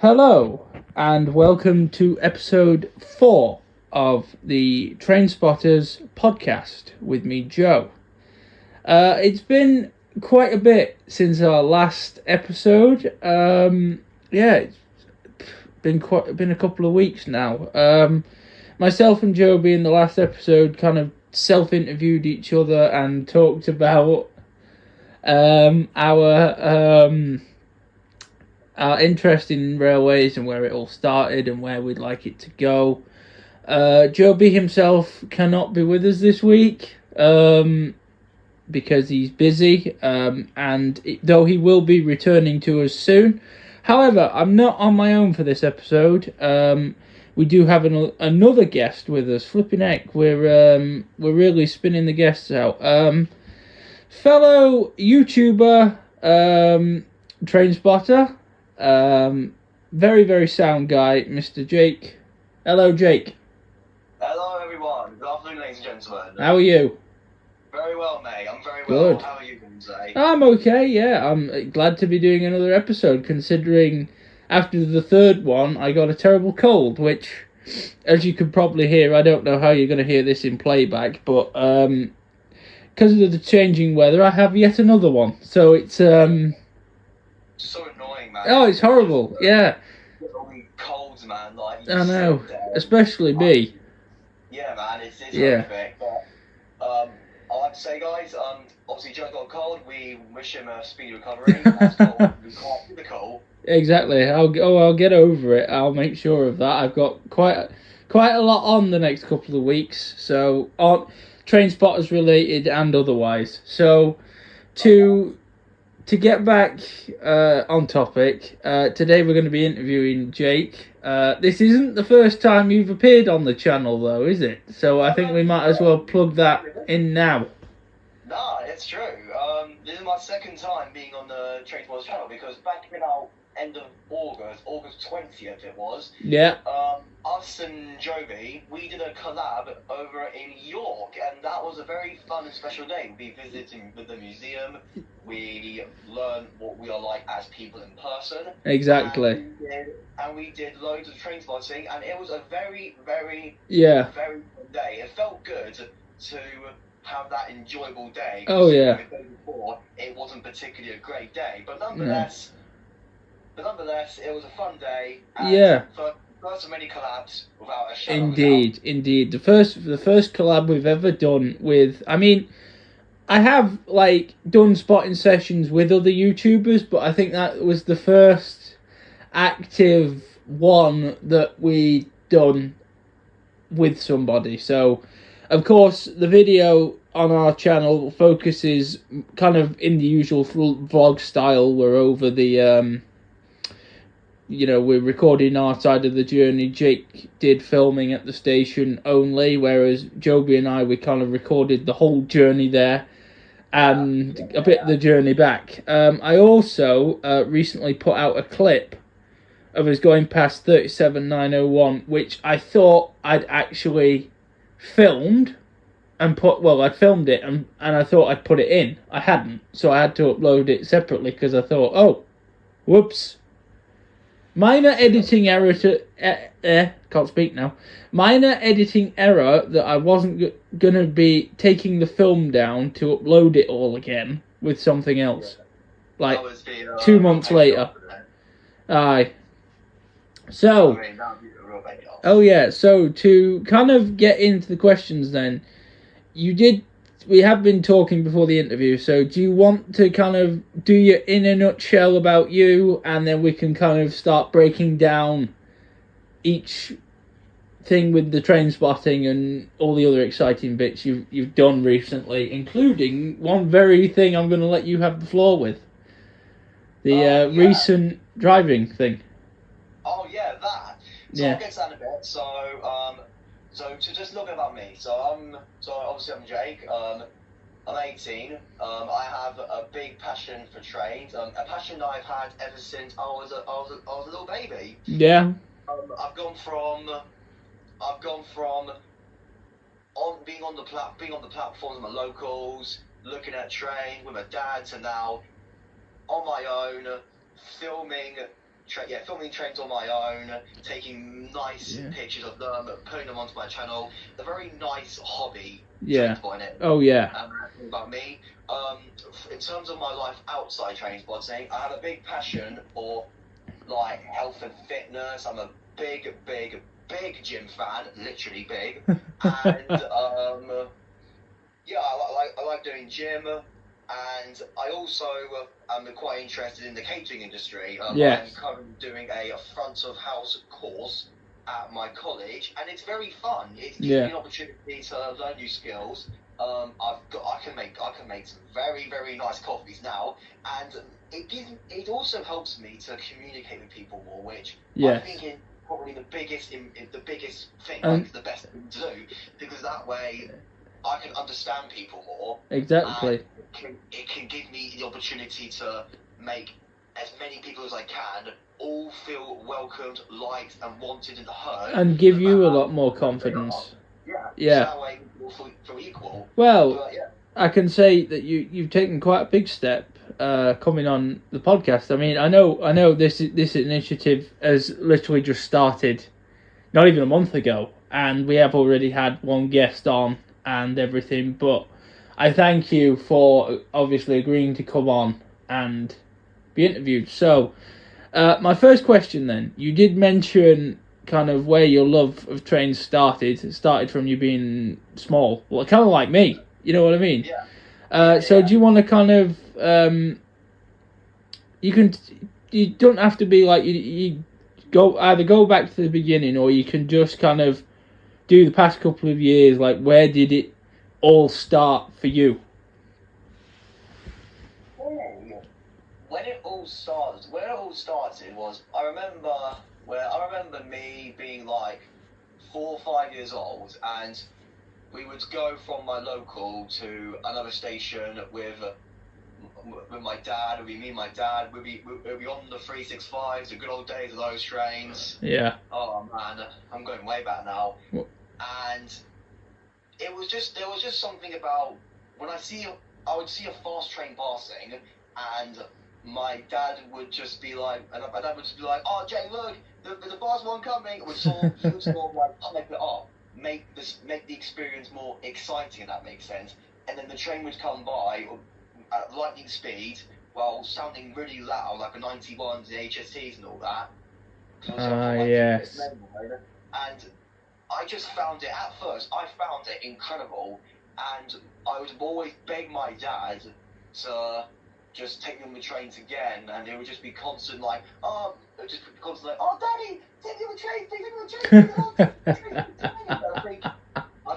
Hello, and welcome to episode 4 of the Trainspotters podcast with me, Joe. It's been quite a bit since our last episode. It's been a couple of weeks now. Myself and Joe, in the last episode, kind of self-interviewed each other and talked about our interest in railways and where it all started and where we'd like it to go. Joby himself cannot be with us this week because he's busy, though he will be returning to us soon. However, I'm not on my own for this episode. We do have another guest with us. Flipping heck, we're really spinning the guests out. Fellow YouTuber, Trainspotter, very, very sound guy, Mr. Jake. Hello, Jake. Hello, everyone. Good afternoon, ladies and gentlemen. How are you? Very well, mate. I'm very Good. well. How are you doing today? I'm okay, yeah. I'm glad to be doing another episode, considering after the third one, I got a terrible cold, which, as you could probably hear, I don't know how you're going to hear this in playback, but because of the changing weather, I have yet another one. So it's so annoying, man. Oh, it's horrible. Yeah. Colds, man. Like, I know, especially me. Yeah, man. It's Yeah. horrific. But I like to say, guys, obviously Joe's got a cold. We wish him a speedy recovery. That's cold. We can't do the cold. Exactly. I'll get over it. I'll make sure of that. I've got quite a lot on the next couple of weeks, so on Trainspotters related and otherwise. So to get back on topic, today we're going to be interviewing Jake. This isn't the first time you've appeared on the channel, though, is it? So I think we might as well plug that in now. No, it's true. This is my second time being on the Trainspotters channel because back in our end of August 20th it was. Yeah. Us and Joby, we did a collab over in York, and that was a very fun and special day. We visiting with the museum. We learned what we are like as people in person. Exactly. And we did loads of train spotting, and it was a very, very, very fun day. It felt good to have that enjoyable day. Oh, yeah. The day before, it wasn't particularly a great day, but nonetheless, it was a fun day. And yeah. First of many collabs without a shadow. Indeed. The first collab we've ever done with. I mean, I have done spotting sessions with other YouTubers, but I think that was the first active one that we done with somebody. So, of course, the video on our channel focuses kind of in the usual vlog style. We're over the we're recording our side of the journey. Jake did filming at the station only, whereas Joby and we kind of recorded the whole journey there and a bit of the journey back. I also recently put out a clip of us going past 37901, which I thought I'd actually filmed and I'd filmed it and I thought I'd put it in. I hadn't, so I had to upload it separately because I thought, oh, whoops. Minor editing error can't speak now. Minor editing error that I wasn't gonna be taking the film down to upload it all again with something else, 2 months later. Aye. So. Oh yeah. So to kind of get into the questions, then we have been talking before the interview, so do you want to kind of do your in a nutshell about you, and then we can kind of start breaking down each thing with the train spotting and all the other exciting bits you've done recently, including one very thing I'm going to let you have the floor with. The recent driving thing. Oh yeah, that. So I'll get to that in a bit. So to just a little bit about me. So obviously I'm Jake. I'm 18. I have a big passion for trains. A passion that I've had ever since I was a little baby. Yeah. I've gone from being on the platforms with my locals, looking at train with my dad, to now on my own filming filming trains on my own, taking nice pictures of them, putting them onto my channel. A very nice hobby. Yeah. Trainspotting it. Oh yeah. About me. In terms of my life outside trainspotting, I have a big passion for like health and fitness. I'm a big gym fan, literally big. And I like doing gym. And I also am quite interested in the catering industry. Yes. I'm currently doing a front of house course at my college, and it's very fun. It gives me an opportunity to learn new skills. I can make some very, very nice coffees now, and it also helps me to communicate with people more, which I think is probably the biggest thing, the best thing to do, because that way I can understand people more. Exactly. It can give me the opportunity to make as many people as I can all feel welcomed, liked, and wanted and heard. And give you a lot more confidence. Yeah. That way we'll feel equal. Well, I can say that you've taken quite a big step coming on the podcast. I mean, I know this initiative has literally just started not even a month ago, and we have already had one guest on and everything, but I thank you for obviously agreeing to come on and be interviewed. So, my first question then, you did mention kind of where your love of trains started. It started from you being small, well, kind of like me, you know what I mean? Yeah. So do you want to kind of, you don't have to be like, you go back to the beginning, or you can just kind of do the past couple of years, like where did it all start for you? When it all started was, I remember me being like 4 or 5 years old, and we would go from my local to another station with my dad. Me and my dad would be on the 365s, the good old days of those trains. Yeah. Oh man, I'm going way back now. And there was just something about when I would see a fast train passing, and my dad would just be like, "Oh, Jake, look, there's a fast one coming." He would sort of like hype it up, make the experience more exciting, if that makes sense. And then the train would come by at lightning speed while sounding really loud, like the 91s, the HSTs and all that. Yes. And I just found it, at first, incredible, and I would always beg my dad to just take me on the trains again, and it would just be constant like, "Oh, Daddy, take me on the train, take me on the train." I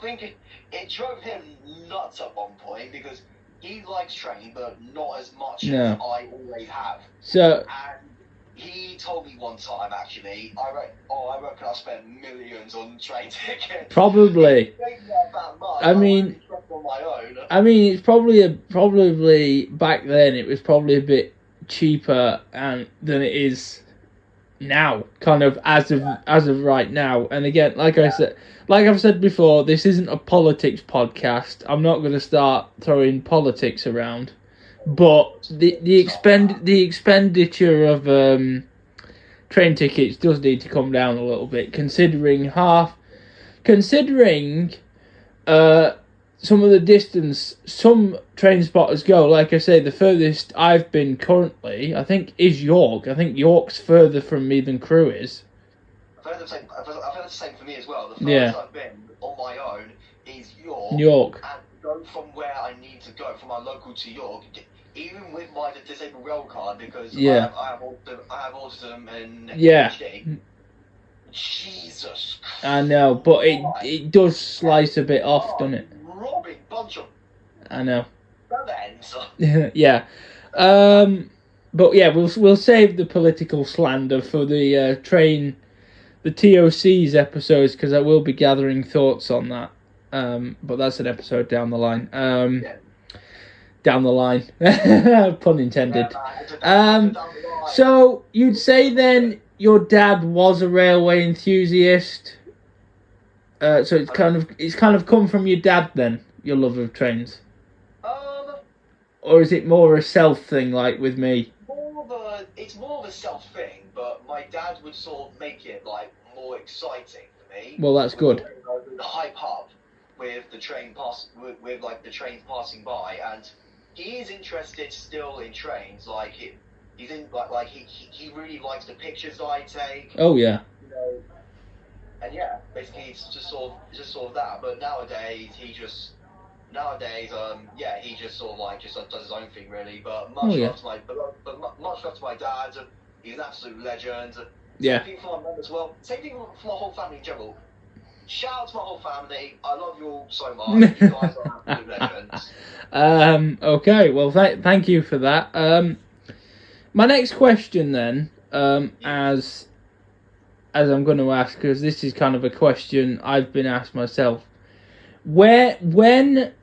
think it drove him nuts at one point, because he likes train, but not as much as I always have. So. And he told me one time, actually, I reckon I spent millions on train tickets. Probably. I mean, it's probably back then it was probably a bit cheaper than it is now, kind of as of right now. And again, like I've said before, this isn't a politics podcast. I'm not going to start throwing politics around. But the expenditure of train tickets does need to come down a little bit, considering some of the distance some train spotters go. Like I say, the furthest I've been currently, I think, is York. I think York's further from me than Crewe is. I've heard the same for me as well. The furthest I've been on my own is York. And go from where I need to go, from my local to York, even with my disabled rail card, because I have autism and ADHD. Jesus Christ. I know, but it does slice a bit off, doesn't it? Robbing bunch of. I know. Yeah. But yeah, we'll save the political slander for the the TOC's episodes, because I will be gathering thoughts on that. But that's an episode down the line. Down the line, pun intended. So you'd say then your dad was a railway enthusiast. So it's kind of come from your dad then, your love of trains. Or Or is it more a self thing, like with me? More it's more of a self thing, but my dad would sort of make it like more exciting for me. Well, that's good. The hype up with the train with like the trains passing by, and he is interested still in trains. Like he's in like he really likes the pictures I take. Oh yeah. You know, and yeah, basically it's just sort of that. But nowadays he just sort of like just does his own thing really. But much love to my dad. He's an absolute legend. Yeah. Same thing for my mum as well. Same thing for my whole family in general. Shout out to my whole family. I love you all so much. You guys are absolute legends. Okay. Well, thank you for that. My next question then, as I'm going to ask, because this is kind of a question I've been asked myself. When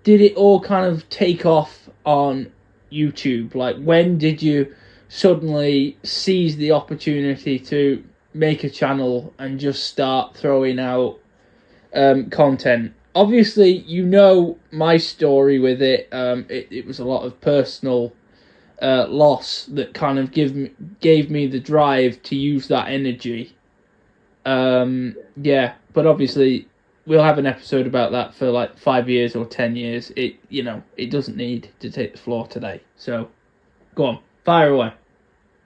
did it all kind of take off on YouTube? Like, when did you suddenly seize the opportunity to make a channel and just start throwing out content? Obviously, you know my story with it. It was a lot of personal loss that kind of gave me the drive to use that energy. Yeah, but obviously we'll have an episode about that for like 5 years or 10 years. It doesn't need to take the floor today. So, go on, fire away.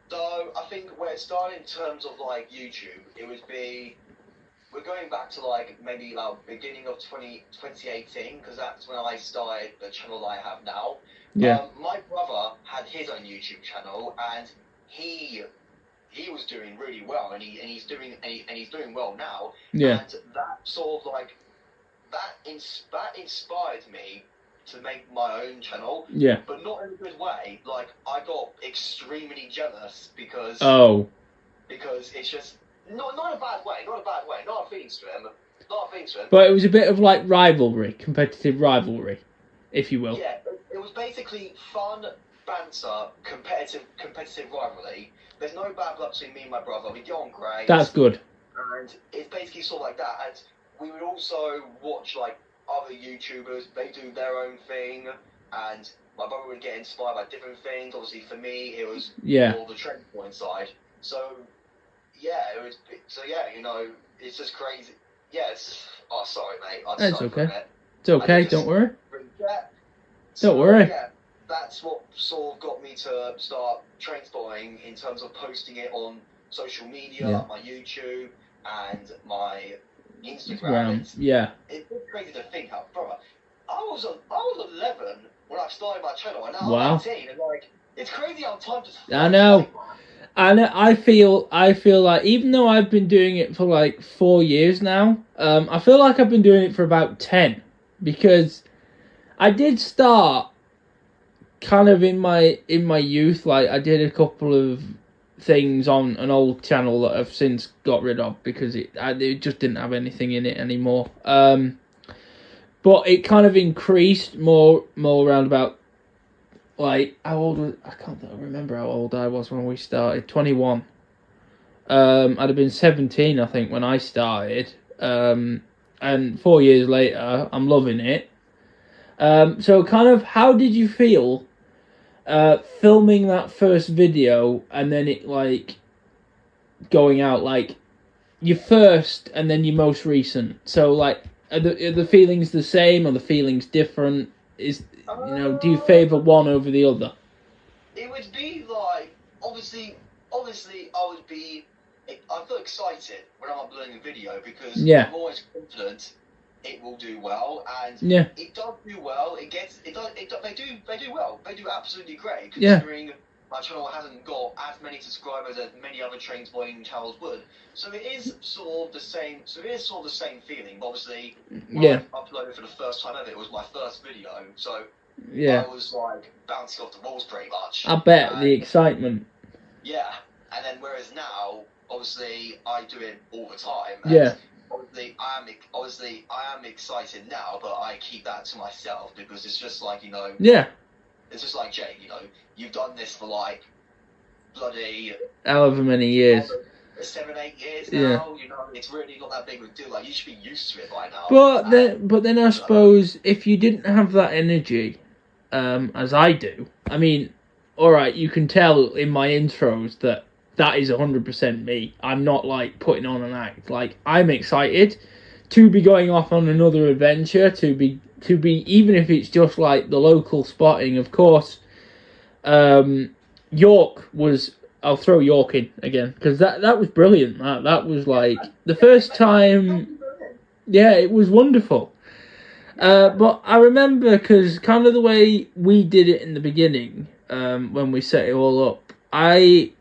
So I think where it started in terms of like YouTube, we're going back to like maybe like beginning of 2018, because that's when I started the channel that I have now. Yeah. My brother had his own YouTube channel, and he was doing really well, and he's doing well now. Yeah. And that sort of like that inspired me to make my own channel. Yeah. But not in a good way. Like, I got extremely jealous because it's just not a bad way, not a feelings to him. But it was a bit of like competitive rivalry, if you will. Yeah, it was basically fun, banter, competitive rivalry. There's no bad blood between me and my brother. We get on great. That's good. And it's basically sort of like that. And we would also watch like other YouTubers. They do their own thing, and my brother would get inspired by different things. Obviously, for me, it was more the Trainspotters side. So it's just crazy. Yes. Oh, sorry, mate. It's okay. It's okay. Don't worry. Don't worry. Yeah, that's what sort of got me to start Trainspotting in terms of posting it on social media, like my YouTube and my Instagram. It's crazy to think how, brother. I was 11 when I started my channel, and now I'm 18, and like it's crazy how time just. I know. And I feel like, even though I've been doing it for like 4 years now, I feel like I've been doing it for about 10, because I did start kind of in my youth. Like, I did a couple of things on an old channel that I've since got rid of because it just didn't have anything in it anymore. But it kind of increased more around about, like, how old was I? Can't remember how old I was when we started. 21. I'd have been 17, I think, when I started. And 4 years later, I'm loving it. So kind of, how did you feel filming that first video and then it like going out, like your first and then your most recent? So like, are the feelings the same or the feelings different? Do you favour one over the other? It would be like, obviously I feel excited when I'm uploading a video because I'm always confident it will do well, and it does do well. They do well. They do absolutely great, considering my channel hasn't got as many subscribers as many other Trainspotting channels would. So it is sort of the same. Feeling. Obviously, when I uploaded for the first time ever, it was my first video. So I was like bouncing off the walls pretty much. I bet the excitement. Yeah, and then whereas now, obviously, I do it all the time. Obviously, I am excited now, but I keep that to myself because it's just like, it's just like, Jake, you've done this for like bloody however many years. 7-8 years now, it's really not that big of a deal. Like, you should be used to it by now. But then I suppose if you didn't have that energy, as I do, I mean, all right, you can tell in my intros that is 100% me. I'm not like putting on an act. Like, I'm excited to be going off on another adventure, to be even if it's just like the local spotting. Of course, York was. I'll throw York in again because that was brilliant. That was like the first time. Yeah, it was wonderful. But I remember because kind of the way we did it in the beginning, when we set it all up, I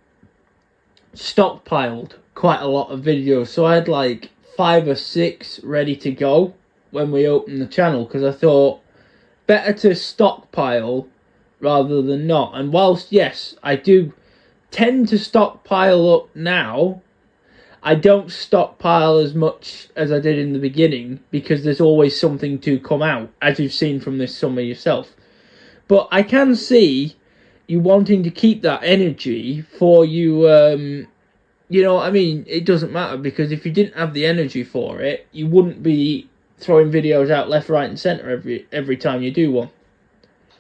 stockpiled quite a lot of videos, so I had like 5 or 6 ready to go when we opened the channel because I thought better to stockpile rather than not. And whilst yes, I do tend to stockpile up now, I don't stockpile as much as I did in the beginning because there's always something to come out, as you've seen from this summer yourself. But I can see you wanting to keep that energy for you. You know what I mean? It doesn't matter because if you didn't have the energy for it, you wouldn't be throwing videos out left, right, and centre every time you do one.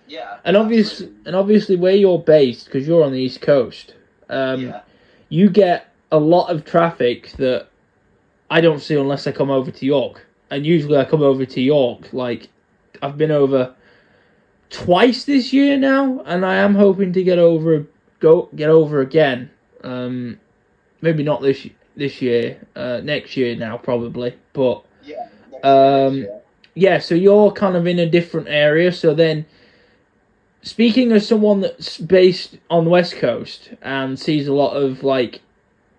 Yeah. And obviously where you're based, because you're on the East Coast, you get a lot of traffic that I don't see unless I come over to York. And usually I come over to York, like, I've been over twice this year now, and I am hoping to get over again. Maybe not this year, next year now probably. But yeah, so you're kind of in a different area. So then, speaking as someone that's based on the West Coast and sees a lot of like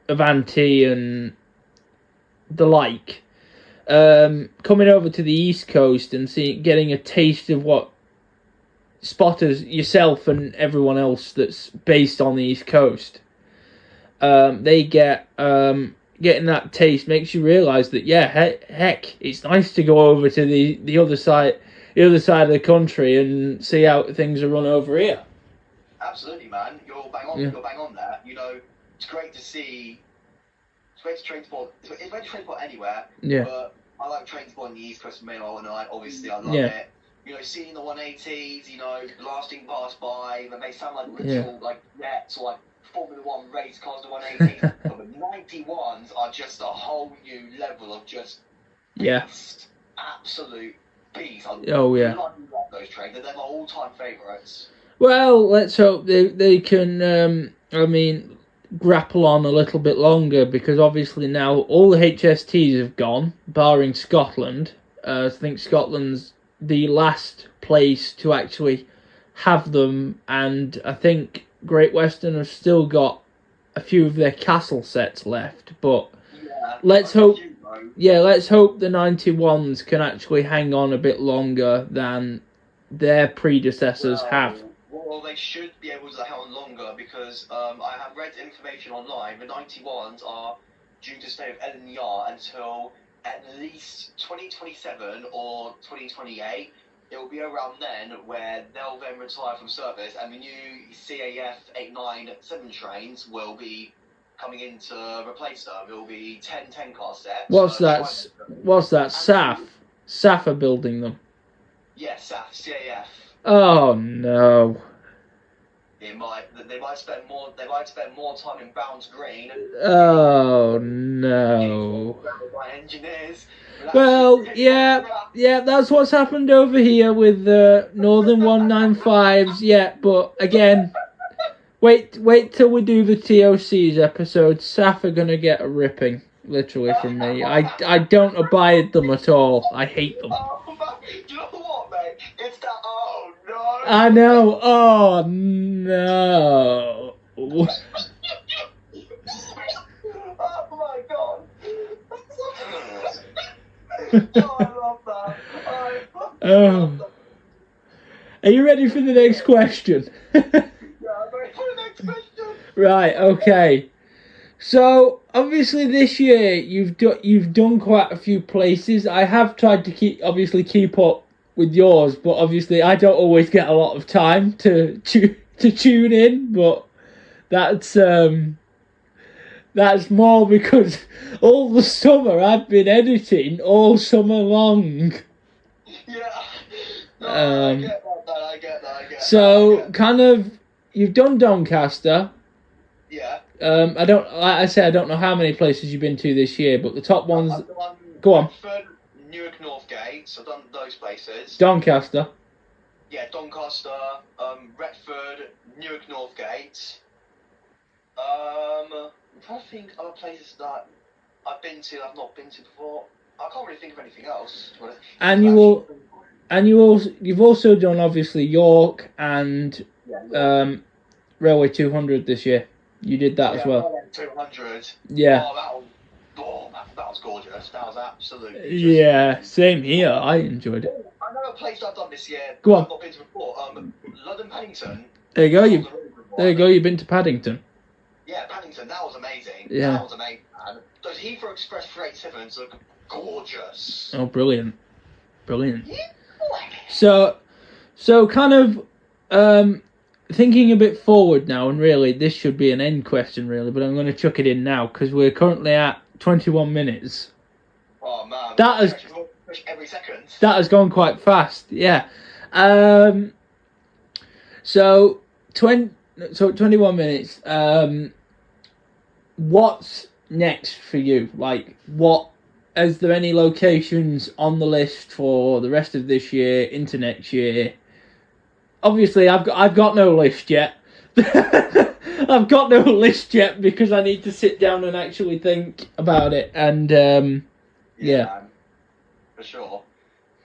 Avanti and the like, coming over to the East Coast and getting a taste of what spotters, yourself and everyone else that's based on the East Coast, they get, getting that taste makes you realise that heck, it's nice to go over to the other side of the country and see how things are run over here. Absolutely, man. You're bang on. Yeah. You're bang on there. You know, it's great to see. It's great to transport. It's great to transport anywhere. Yeah. But I like transport on the East Coast of Mail, and obviously I love it. You know, seeing the 180s, you know, blasting past by, and they sound like literal like jets or like Formula One race cars. The 180s, but the 91s are just a whole new level of just beast, absolute beast. I love those trains. They're my all-time favourites. Well, let's hope they can, grapple on a little bit longer, because obviously now all the HSTs have gone, barring Scotland. I think Scotland's the last place to actually have them, and I think Great Western have still got a few of their castle sets left, but let's hope the 91s can actually hang on a bit longer than their predecessors have. Well, they should be able to hang on longer because I have read information online. The 91s are due to stay with LNER until at least 2027 or 2028. It will be around then where they'll then retire from service, and the new CAF 897 trains will be coming in to replace them. It will be 10 car sets. What's that? SAF are building them. Yeah, SAF, CAF. Oh no. They might spend more time in Bounds Green. Oh no. By engineers. Well, yeah, that's what's happened over here with the Northern 195s. Yeah, but again, wait till we do the TOCs episode. SAF are gonna get a ripping, literally, from me. I don't abide them at all. I hate them. Do you know what, mate? It's that. Oh no. I know. Oh no. Oh my god. Oh, I love that. Oh. Are you ready for the next question? Yeah, I'm ready for the next question. Right, okay. So obviously this year you've done quite a few places. I have tried to keep up with yours, but obviously I don't always get a lot of time to tune in. But that's more because all the summer I've been editing all summer long. Yeah. No, I get that. So kind of, you've done Doncaster. Yeah. I don't. Like I say, I don't know how many places you've been to this year, but the top ones. Go on. Redford, Newark Northgate. So I've done those places. Doncaster. Yeah, Doncaster, Retford, Newark Northgate. I'm trying to think other places that I've been to I've not been to before. I can't really think of anything else. And you've also done obviously York and Railway 200 this year. You did that as well. 200. Yeah. That was gorgeous. That was absolutely. Yeah, same here. I enjoyed it. I know a place I've done this year. Go on. I've not been to before. London Paddington. There you go. There you go. You've been to Paddington. Yeah, Paddington. That was amazing. Yeah. That was amazing. And those Heathrow Express 387s look gorgeous. Oh, brilliant. Brilliant. Yeah. So kind of thinking a bit forward now, and really this should be an end question really, but I'm going to chuck it in now because we're currently at 21 minutes. Oh man, that has every second. That has gone quite fast. Yeah. So 21 minutes. What's next for you? Like, what? Is there any locations on the list for the rest of this year, into next year? Obviously, I've got no list yet. I've got no list yet because I need to sit down and actually think about it. And yeah, for sure.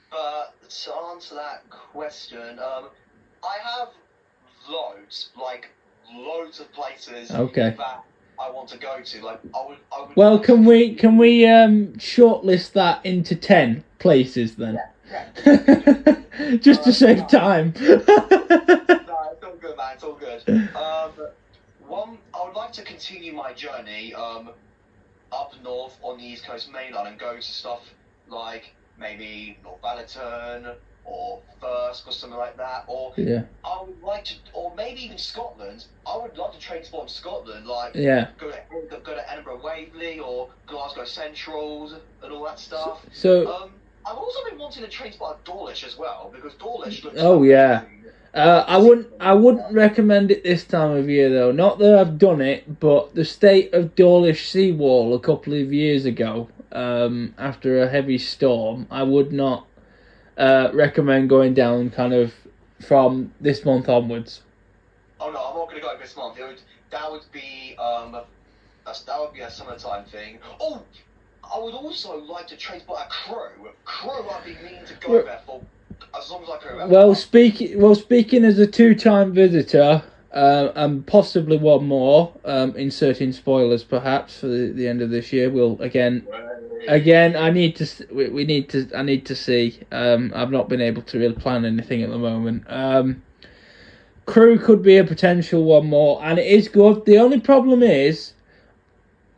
But to answer that question, I have loads of places. Okay. That I want to go to. Like I would. Well, can we shortlist that into 10 places then? Yeah. Just to save time. No, it's all good, man. It's all good. I would like to continue my journey up north on the East Coast mainland and go to stuff like maybe North Ballerton or Thirsk or something like that. Or yeah. I would like to, or maybe even Scotland. I would love to Trainspot in Scotland, like go to Edinburgh Waverley or Glasgow Centrals and all that stuff. So I've also been wanting to Trainspot at Dawlish as well because Dawlish looks. Oh yeah. I wouldn't recommend it this time of year though. Not that I've done it, but the state of Dawlish seawall a couple of years ago, after a heavy storm, I would not recommend going down kind of from this month onwards. Oh no, I'm not going to go this month. That would be a summertime thing. Oh, I would also like to Trainspot a Crewe. Crewe, I've been meaning to go there for as long as I can remember. Speaking as a 2-time visitor, and possibly one more, inserting spoilers perhaps for the end of this year. We'll again. I need to see. I've not been able to really plan anything at the moment. Crewe could be a potential one more, and it is good. The only problem is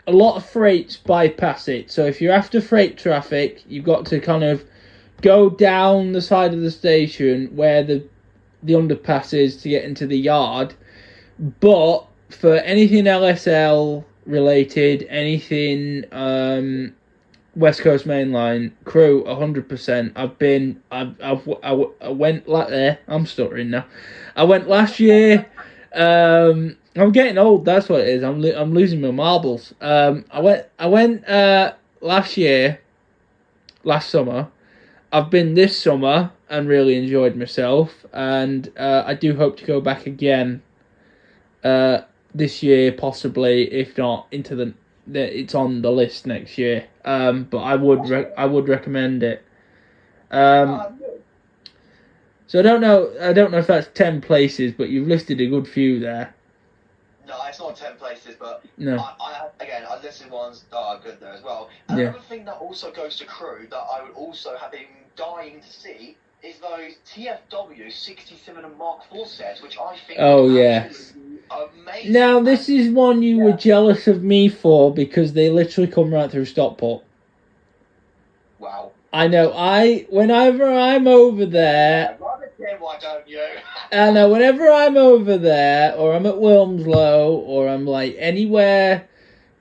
a lot of freights bypass it. So if you're after freight traffic, you've got to kind of go down the side of the station where the underpass is to get into the yard. But for anything LSL related, anything West Coast Mainline, Crewe 100%. I went like there. I'm stuttering now. I went last year. I'm getting old. That's what it is. I'm losing my marbles. I went last summer. I've been this summer and really enjoyed myself, and I do hope to go back again this year, possibly, if not into it's on the list next year. But I would recommend it. So I don't know if that's 10 places, but you've listed a good few there. No, it's not 10 places, but no. I listed ones that are good there as well. And another thing that also goes to Crewe that I would also have been dying to see is those TFW 67 and Mark IV sets, which I think yes. Amazing. Now this is one you were jealous of me for because they literally come right through Stockport. Wow. I know. Whenever I'm over there. Why don't you? I know. Whenever I'm over there, or I'm at Wilmslow, or I'm like anywhere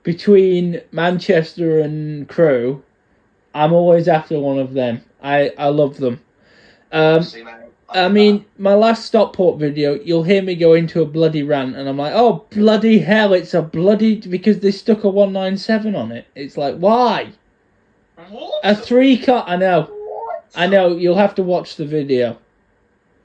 between Manchester and Crewe, I'm always after one of them. I love them. See, man, I mean, my last Stockport video, you'll hear me go into a bloody rant, and I'm like, oh, bloody hell, it's a bloody... Because they stuck a 197 on it. It's like, why? What? A 3-car... I know. What? I know, you'll have to watch the video.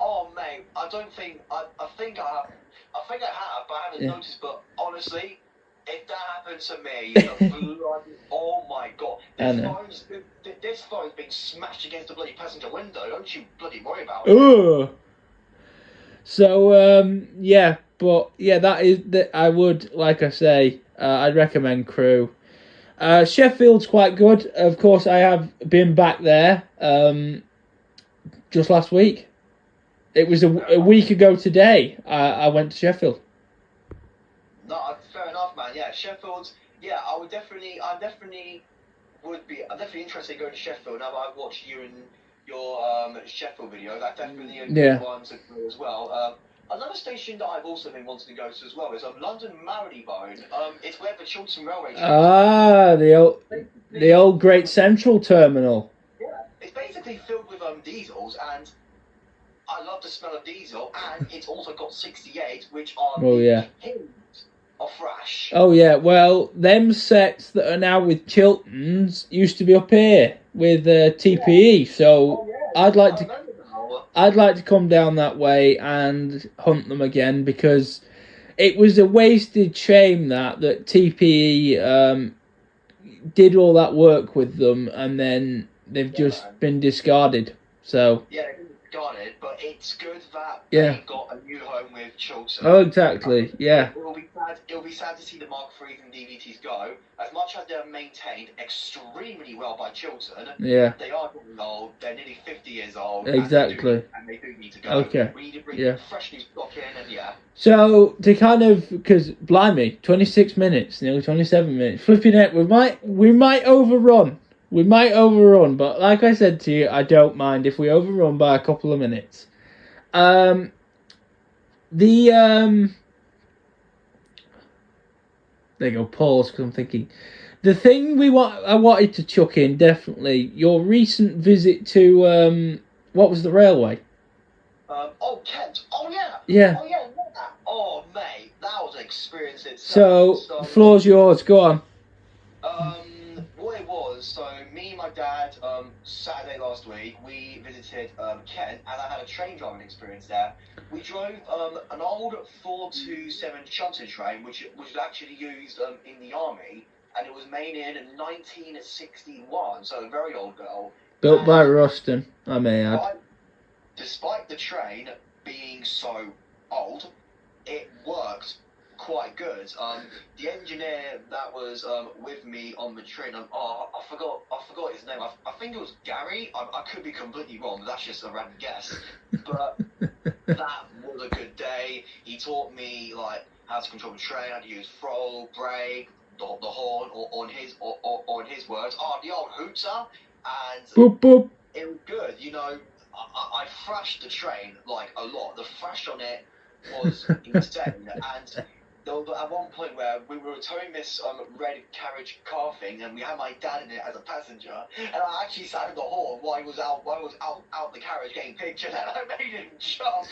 Oh, mate, I don't think... I think I have. I think I have, but I haven't noticed. But honestly, if that happened to me, bloody... Oh, my God. This phone's been smashed against the bloody passenger window. Don't you bloody worry about it. Ugh. So, yeah, but, yeah, that is... I would, like I say, I'd recommend Crew. Sheffield's quite good. Of course, I have been back there just last week. It was a week ago today. I went to Sheffield. No, fair enough, man. Yeah, Sheffield. Yeah, I'm definitely interested in going to Sheffield. Now that I've watched you and your Sheffield video, that's definitely a good one to go as well. Another station that I've also been wanting to go to as well is London Marylebone. It's where the Chiltern Railway. The old Great Central Terminal. Yeah, it's basically filled with these and I love the smell of diesel, and it's also got 68, which are hints of thrash. Oh yeah, well, them sets that are now with Chilterns used to be up here with TPE, so I'd like to come down that way and hunt them again, because it was a wasted shame that TPE did all that work with them and then they've just been discarded. So yeah, discarded, but it's good that they got a new home with Chiltern. Oh, exactly. Yeah. It'll be sad to see the Mark IIIs and DVTs go. As much as they're maintained extremely well by Chiltern, they are getting old. They're nearly 50 years old. Exactly. And they do need to go. Okay. We need to bring fresh new stock in, and So to kind of, because blimey, 26 minutes, nearly 27 minutes. Flipping it, we might overrun. We might overrun, but like I said to you, I don't mind if we overrun by a couple of minutes. There you go, pause, because I'm thinking. The thing I wanted to chuck in, definitely, your recent visit to, what was the railway? Kent. Oh, yeah. Yeah. Oh, yeah. Oh, mate, that was an experience itself. So, the floor's yours, go on. What it was, so me and my dad, Saturday last week, we visited Kent, and I had a train driving experience there. We drove an old 427 shunter train, which was actually used in the army, and it was made in 1961, so a very old girl. Built by Ruston, I may add. Despite the train being so old, it worked quite good. The engineer that was with me on the train, I forgot his name. I think it was Gary. I could be completely wrong. That's just a random guess. But that was a good day. He taught me like how to control the train, how to use throttle, brake, the horn, or on his words, the old hooter, and boop boop. It was good. You know, I thrashed the train like a lot. The thrash on it was insane, and at one point where we were towing this red carriage car thing, and we had my dad in it as a passenger, and I actually sat in the horn while he was out the carriage getting pictures, and I made him jump.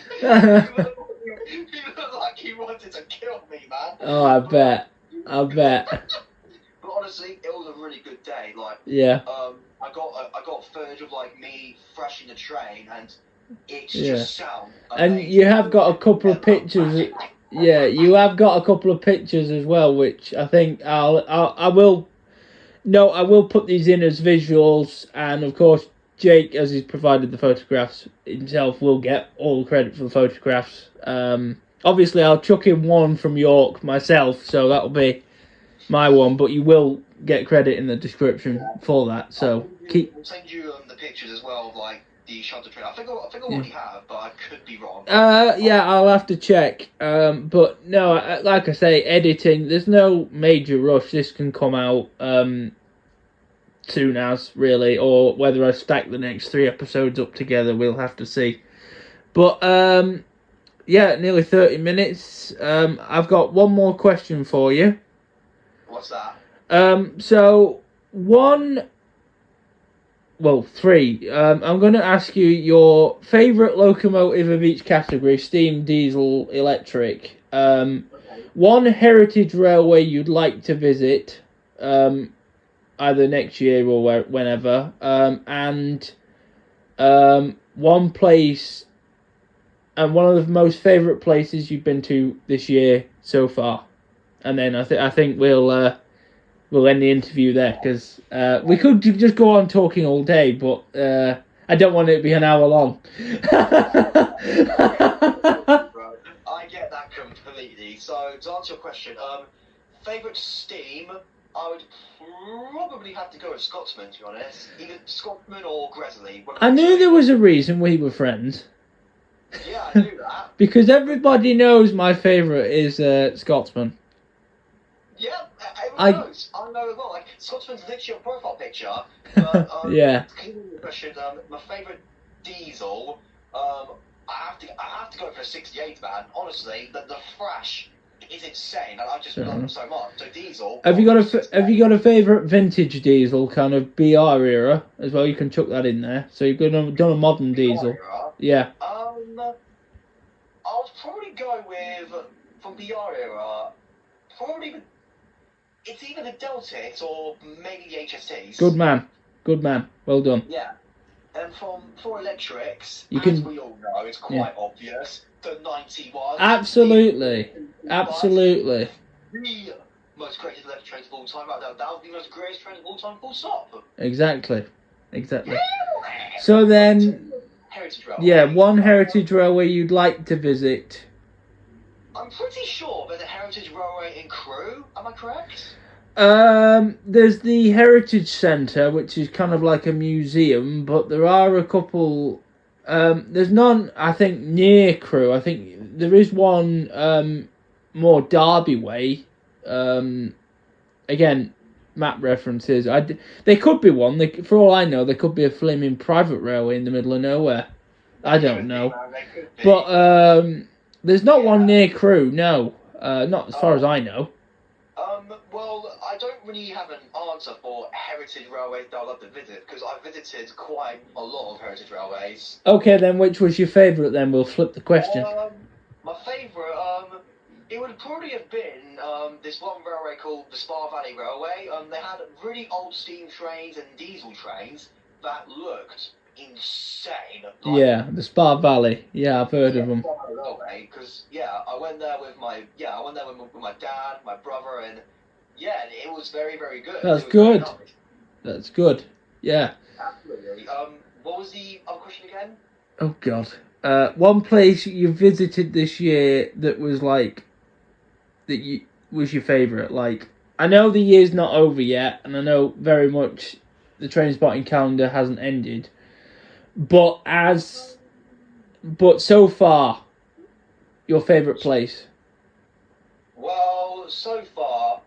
He looked like he wanted to kill me, man. Oh, I bet. But honestly, it was a really good day. Like, I got footage of like me thrashing the train, and it's just sound amazing. And you have got a couple of pictures. Yeah, you have got a couple of pictures as well, which I think I will put these in as visuals, and of course Jake, as he's provided the photographs himself, will get all the credit for the photographs. Obviously, I'll chuck in one from York myself, so that'll be my one, but you will get credit in the description for that. So I'll send you the pictures as well of like the shunter train. I think I already have, but I could be wrong. I'll have to check. But no, like I say, editing. There's no major rush. This can come out soon as really, or whether I stack the next 3 episodes up together, we'll have to see. But nearly 30 minutes. I've got one more question for you. What's that? So one well, three. I'm going to ask you your favourite locomotive of each category: steam, diesel, electric. One heritage railway you'd like to visit, either next year or whenever, and one place, and one of the most favourite places you've been to this year so far. And then I think we'll end the interview there, because we could just go on talking all day, but I don't want it to be an hour long. I get that completely. So to answer your question, favourite steam, I would probably have to go with Scotsman, to be honest. Either Scotsman or Gresley. I knew there was a reason we were friends. Yeah, I knew that. Because everybody knows my favourite is Scotsman. Yeah, everyone knows. I know as well. Like, Scotsman's literally a profile picture. But, yeah. To continue the question, my favourite diesel, I have to go for a 68, man. Honestly, the thrash is insane, and I just love them so much. So diesel. Have you got a favourite vintage diesel, kind of BR era as well? You can chuck that in there. So you've done a modern diesel. Era? Yeah. I would probably go with, from BR era, probably. It's either the Deltics or maybe the HSTs. Good man. Well done. Yeah. And for electrics, we all know, it's quite obvious. The 91. Absolutely. The most creative electric trains of all time. Right, that was the most greatest train of all time, full stop. Exactly. So then, Heritage Railway. Yeah, one heritage railway you'd like to visit. I'm pretty sure there's a Heritage Railway in Crewe, am I correct? There's the Heritage Centre, which is kind of like a museum, but there are a couple. There's none, I think, near Crewe. I think there is one more Derby way. Again, map references. There could be one. For all I know, there could be a flaming private railway in the middle of nowhere. I don't know. But there's not one near Crewe, no. Not as far as I know. Well, I don't really have an answer for heritage railways that I'd love to visit, because I've visited quite a lot of heritage railways. Okay, then which was your favourite then? We'll flip the question. My favourite, it would probably have been this one railway called the Spa Valley Railway. They had really old steam trains and diesel trains that looked insane. Yeah, the Spa Valley. Yeah, I've heard of them. Because I went there with my dad, my brother, and it was very, very good. That's good. Nice. That's good. Yeah. Absolutely. What was the other question again? Oh God. One place you visited this year that was was your favourite. Like, I know the year's not over yet, and I know very much the train spotting calendar hasn't ended. But so far, your favourite place? Well, so far,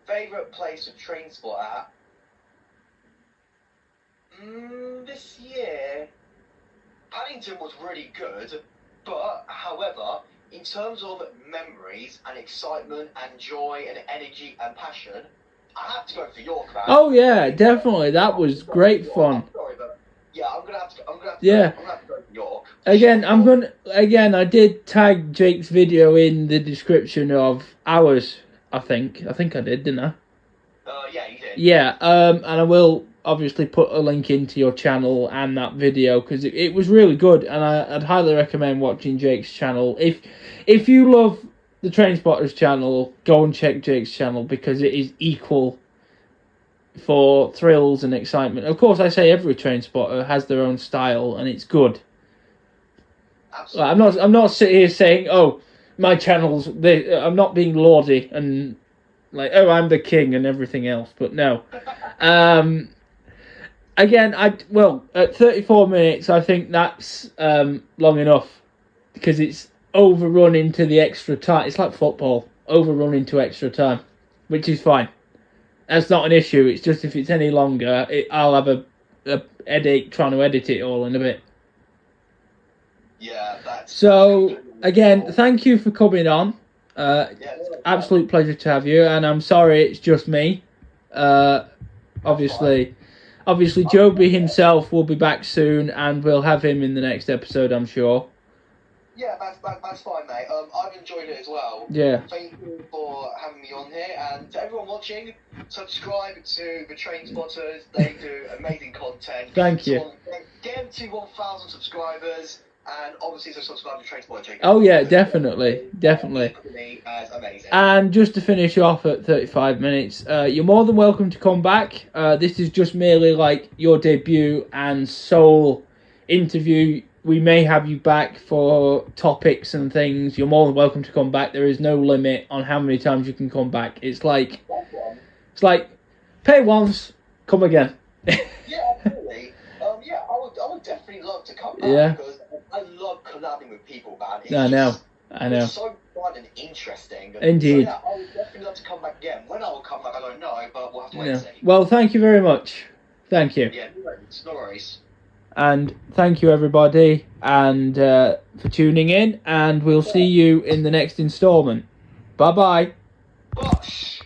favourite place to train spot at? This year, Paddington was really good, but, however, in terms of memories and excitement and joy and energy and passion, I have to go for York, man. Oh yeah, definitely. That was great fun. I'm sorry, but I'm gonna have to go for York. Again, I did tag Jake's video in the description of ours. I think I did, didn't I? Yeah, you did. Yeah, and I will obviously put a link into your channel and that video, because it was really good, and I'd highly recommend watching Jake's channel. If you love the Trainspotters channel, go and check Jake's channel, because it is equal for thrills and excitement. Of course, I say every train spotter has their own style, and it's good. Absolutely. I'm not sitting here saying, oh, my channel's I'm not being lordy and like, oh, I'm the king and everything else, but no. Again, at 34 minutes, I think that's long enough, because it's overrun into the extra time. It's like football, overrun into extra time, which is fine. That's not an issue. It's just if it's any longer, I'll have a headache trying to edit it all in a bit. Yeah, that's... So, again, thank you for coming on. Absolute pleasure to have you, and I'm sorry it's just me. Obviously, obviously Joby himself will be back soon, and we'll have him in the next episode, I'm sure. Yeah, that's fine, mate. I've enjoyed it as well. Yeah. Thank you for having me on here, and to everyone watching, subscribe to the Trainspotters. They do amazing content. Thank you. So get them to 1,000 subscribers, and obviously subscribe to Trainspotter Jake. Oh yeah, definitely. As amazing. And just to finish off at 35 minutes, you're more than welcome to come back. This is just merely like your debut and sole interview. We may have you back for topics and things. You're more than welcome to come back. There is no limit on how many times you can come back. It's like pay once, come again. Yeah, absolutely. I would definitely love to come back because I love collabing with people, man. I know. It's so fun and interesting. Indeed. So, yeah, I would definitely love to come back again. When I will come back, I don't know, but we'll have to wait and see. Well, thank you very much. Thank you. Yeah, no worries. And thank you, everybody, and for tuning in. And we'll see you in the next installment. Bye-bye. Gosh.